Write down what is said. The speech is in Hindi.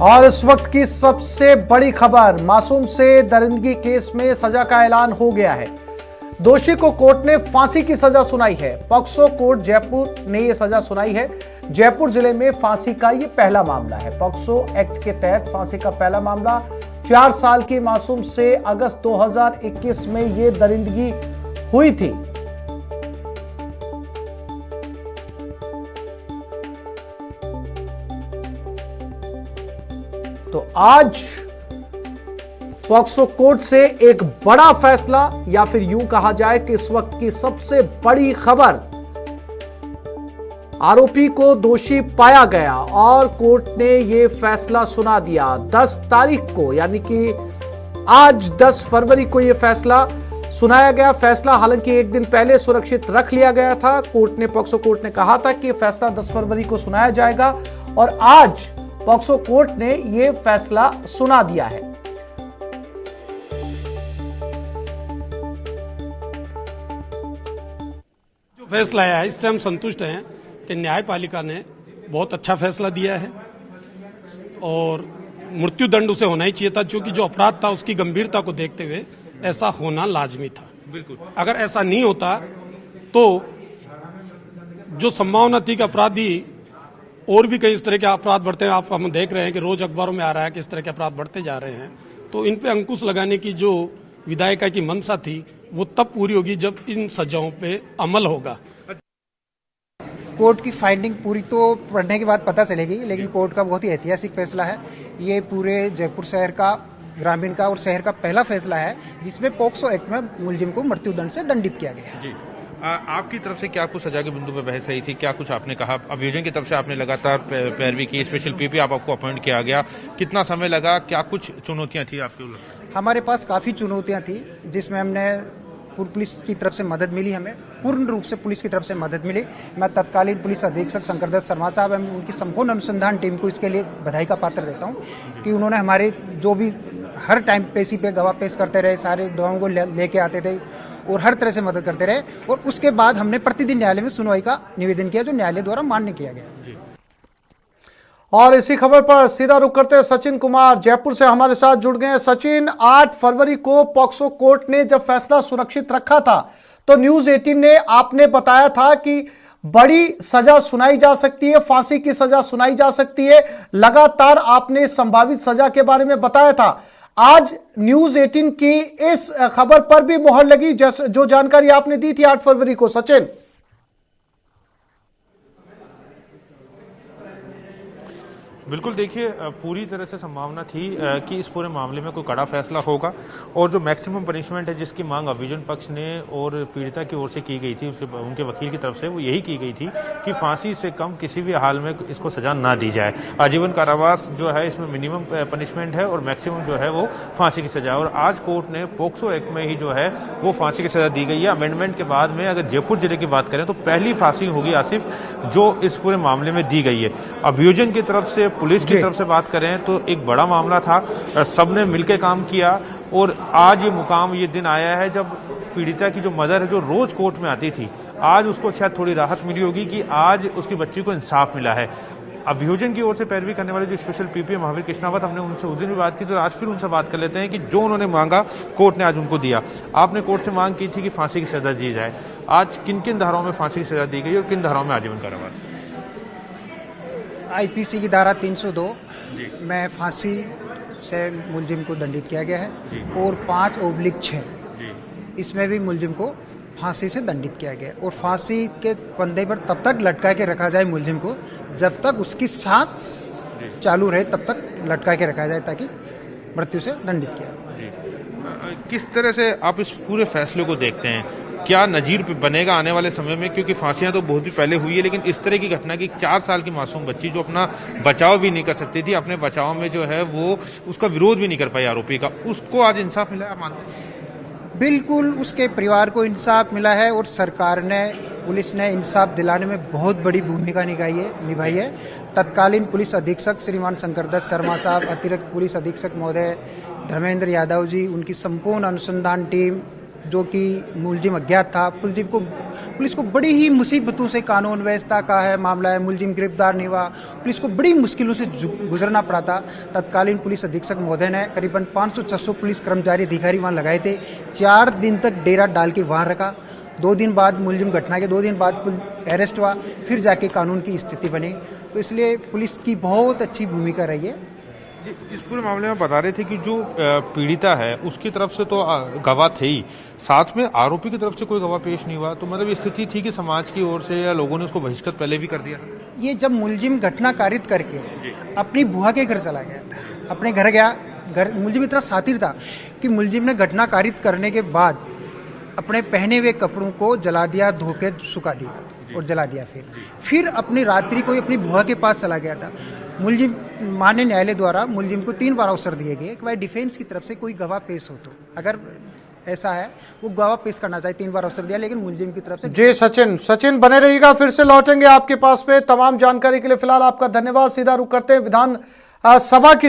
और इस वक्त की सबसे बड़ी खबर, मासूम से दरिंदगी केस में सजा का ऐलान हो गया है। दोषी को कोर्ट ने फांसी की सजा सुनाई है। पॉक्सो कोर्ट जयपुर ने यह सजा सुनाई है। जयपुर जिले में फांसी का यह पहला मामला है। पॉक्सो एक्ट के तहत फांसी का पहला मामला 4 साल की मासूम से अगस्त 2021 में यह दरिंदगी हुई थी। तो आज पॉक्सो कोर्ट से एक बड़ा फैसला, या फिर यूं कहा जाए कि इस वक्त की सबसे बड़ी खबर, आरोपी को दोषी पाया गया और कोर्ट ने यह फैसला सुना दिया। 10 तारीख को, यानी कि आज 10 फरवरी को यह फैसला सुनाया गया। फैसला हालांकि एक दिन पहले सुरक्षित रख लिया गया था। पॉक्सो कोर्ट ने कहा था कि फैसला 10 फरवरी को सुनाया जाएगा और आज पॉक्सो कोर्ट ने यह फैसला सुना दिया है। जो फैसला आया है इससे हम संतुष्ट हैं कि न्यायपालिका ने बहुत अच्छा फैसला दिया है और मृत्यु दंड उसे होना ही चाहिए था, क्योंकि जो अपराध था उसकी गंभीरता को देखते हुए ऐसा होना लाजमी था। बिल्कुल, अगर ऐसा नहीं होता तो जो संभावना थी कि अपराधी और भी कई इस तरह के अपराध बढ़ते हैं, हम देख रहे हैं कि रोज अखबारों में आ रहा है कि इस तरह के अपराध बढ़ते जा रहे हैं, तो इन पे अंकुश लगाने की जो विधायिका की मंशा थी वो तब पूरी होगी जब इन सजाओं पे अमल होगा। कोर्ट की फाइंडिंग पूरी तो पढ़ने के बाद पता चलेगी, लेकिन कोर्ट का बहुत ही ऐतिहासिक फैसला है। ये पूरे जयपुर शहर का, ग्रामीण का और शहर का पहला फैसला है जिसमें पॉक्सो एक्ट में मुलजिम को मृत्युदंड से दंडित किया गया है। आपकी तरफ से क्या कुछ सजा के बिंदु पर बहस रही थी, क्या कुछ आपने कहा? अभियोजन की तरफ से आपने लगातार पैरवी की, स्पेशल पीपी आपको अपॉइंट किया गया, कितना समय लगा, क्या कुछ चुनौतियां थी आपके? हमारे पास काफी चुनौतियां थी जिसमें हमने पुलिस की तरफ से मदद मिली, हमें पूर्ण रूप से पुलिस की तरफ से मदद मिली। मैं तत्कालीन पुलिस अधीक्षक शंकरदत्त शर्मा साहब एवं उनकी संपूर्ण अनुसंधान टीम को इसके लिए बधाई का पात्र देता हूं कि उन्होंने हमारे जो भी हर टाइम पेशी पे गवाह पेश करते रहे, सारे गवाहों को लेके आते थे और हर तरह से मदद करते रहे। और उसके बाद हमने प्रतिदिन न्यायालय में सुनवाई का निवेदन किया जो न्यायालय द्वारा मान्य किया गया। और इसी खबर पर सीधा रुख करते हैं, सचिन कुमार जयपुर से हमारे साथ जुड़ गए हैं। सचिन, 8 फरवरी को पॉक्सो कोर्ट ने जब फैसला सुरक्षित रखा था तो न्यूज 18 ने आपने बताया था कि बड़ी सजा सुनाई जा सकती है, फांसी की सजा सुनाई जा सकती है। लगातार आपने संभावित सजा के बारे में बताया था। आज न्यूज 18 की इस खबर पर भी मोहर लगी, जो जानकारी आपने दी थी 8 फरवरी को। सचिन, बिल्कुल, देखिए पूरी तरह से संभावना थी कि इस पूरे मामले में कोई कड़ा फैसला होगा और जो मैक्सिमम पनिशमेंट है जिसकी मांग अभियोजन पक्ष ने और पीड़िता की ओर से की गई थी, उनके वकील की तरफ से वो यही की गई थी कि फांसी से कम किसी भी हाल में इसको सजा ना दी जाए। आजीवन कारावास जो है इसमें मिनिमम पनिशमेंट है और मैक्सिमम जो है वो फांसी की सजा। और आज कोर्ट ने पॉक्सो एक्ट में ही जो है वो फांसी की सजा दी गई है। अमेंडमेंट के बाद में अगर जयपुर जिले की बात करें तो पहली फांसी होगी आसिफ जो इस पूरे मामले में दी गई है। अभियोजन की तरफ से, पुलिस की तरफ से बात करें तो एक बड़ा मामला था, सबने मिलकर काम किया और आज ये मुकाम, ये दिन आया है जब पीड़िता की जो मदर है जो रोज कोर्ट में आती थी, आज उसको शायद थोड़ी राहत मिली होगी कि आज उसकी बच्ची को इंसाफ मिला है। अभियोजन की ओर से पैरवी करने वाले जो स्पेशल पीपी महावीर कृष्णावत, हमने उनसे उस दिन भी बात की तो आज फिर उनसे बात कर लेते हैं कि जो उन्होंने मांगा कोर्ट ने आज उनको दिया। आपने कोर्ट से मांग की थी कि फांसी की सजा दी जाए, आज किन किन धाराओं में फांसी की सजा दी गई और किन धाराओं में आजीवन कारावास? आईपीसी की धारा 302 में फांसी से मुलजिम को दंडित किया गया है और 5/6 इसमें भी मुलजिम को फांसी से दंडित किया गया और फांसी के फंदे पर तब तक लटका के रखा जाए मुलजिम को जब तक उसकी सांस चालू रहे, तब तक लटका के रखा जाए ताकि मृत्यु से दंडित किया जाए। किस तरह से आप इस पूरे फैसले को देखते हैं? क्या नजीर बनेगा आने वाले समय में? क्योंकि फांसियां तो बहुत ही पहले हुई है, लेकिन इस तरह की घटना की 4 साल की मासूम बच्ची जो अपना बचाव भी नहीं कर सकती थी, अपने बचाव में जो है वो उसका विरोध भी नहीं कर पाई आरोपी का, उसको आज इंसाफ मिला है, मानते हैं? बिल्कुल, उसके परिवार को इंसाफ मिला है और सरकार ने, पुलिस ने इंसाफ दिलाने में बहुत बड़ी भूमिका निभाई है। तत्कालीन पुलिस अधीक्षक श्रीमान शंकरदत्त शर्मा साहब, अतिरिक्त पुलिस अधीक्षक महोदय धर्मेंद्र यादव जी, उनकी संपूर्ण अनुसंधान टीम जो कि मुलजिम अज्ञात था। पुलिस को बड़ी ही मुसीबतों से, कानून व्यवस्था का है मामला है, मुलजिम गिरफ्तार नहीं हुआ, पुलिस को बड़ी मुश्किलों से गुजरना पड़ा था। तत्कालीन पुलिस अधीक्षक महोदय ने करीबन 500-600 पुलिस कर्मचारी अधिकारी वहां लगाए थे। 4 दिन तक डेरा डाल के वहां रखा। 2 दिन बाद मुलजिम घटना के 2 दिन बाद अरेस्ट हुआ, फिर जाके कानून की स्थिति बनी। तो इसलिए पुलिस की बहुत अच्छी भूमिका रही है। इस पूरे मामले में बता रहे थे कि जो पीड़िता है उसकी तरफ से तो गवाह थे ही, साथ में आरोपी की तरफ से कोई गवाह पेश नहीं हुआ। तो मतलब स्थिति थी कि समाज की ओर से या लोगों ने उसको बहिष्कृत पहले भी कर दिया। ये जब मुलजिम घटना कारित करके अपनी बुआ के घर चला गया था, अपने घर गया, मुलजिम इतना शातिर था कि मुलजिम ने घटना कारित करने के बाद अपने पहने हुए कपड़ों को जला दिया, धो के सुखा दिया और जला दिया। फिर अपनी रात्रि को अपनी बुआ के पास चला गया था। मुलजिम, माननीय न्यायालय द्वारा मुलजिम को 3 बार अवसर दिए गए कि भाई डिफेंस की तरफ से कोई गवाह पेश हो, तो अगर ऐसा है वो गवाह पेश करना चाहिए। 3 बार अवसर दिया, लेकिन मुलजिम की तरफ से। जी सचिन बने रहिएगा, फिर से लौटेंगे आपके पास में तमाम जानकारी के लिए। फिलहाल आपका धन्यवाद। सीधा रुख करते हैं विधान सभा की